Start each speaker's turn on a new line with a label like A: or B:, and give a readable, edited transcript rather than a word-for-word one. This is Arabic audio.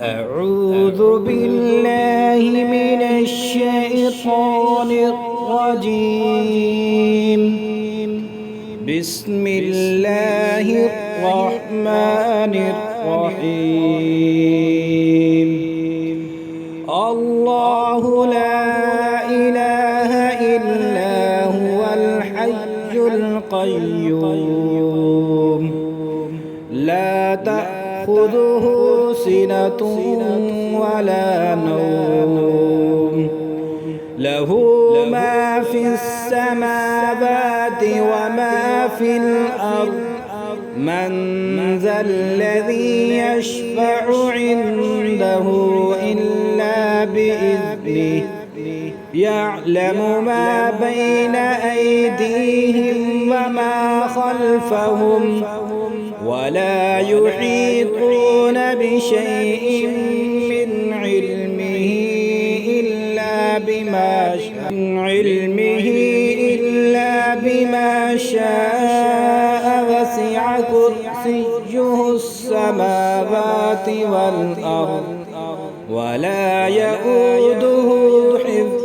A: أعوذ بالله من الشيطان الرجيم. بسم الله الرحمن الرحيم. الله لا إله إلا هو الحي القيوم لا تأخذه سنة ولا نوم له ما في السماوات وما في الأرض من ذا الذي يشفع عنده إلا بإذنه يعلم ما بين أيديهم وما خلفهم ولا يحيطون بشيء من علمه إلا بما شاء وسع كرسيه السماوات والأرض ولا يؤوده حفظهما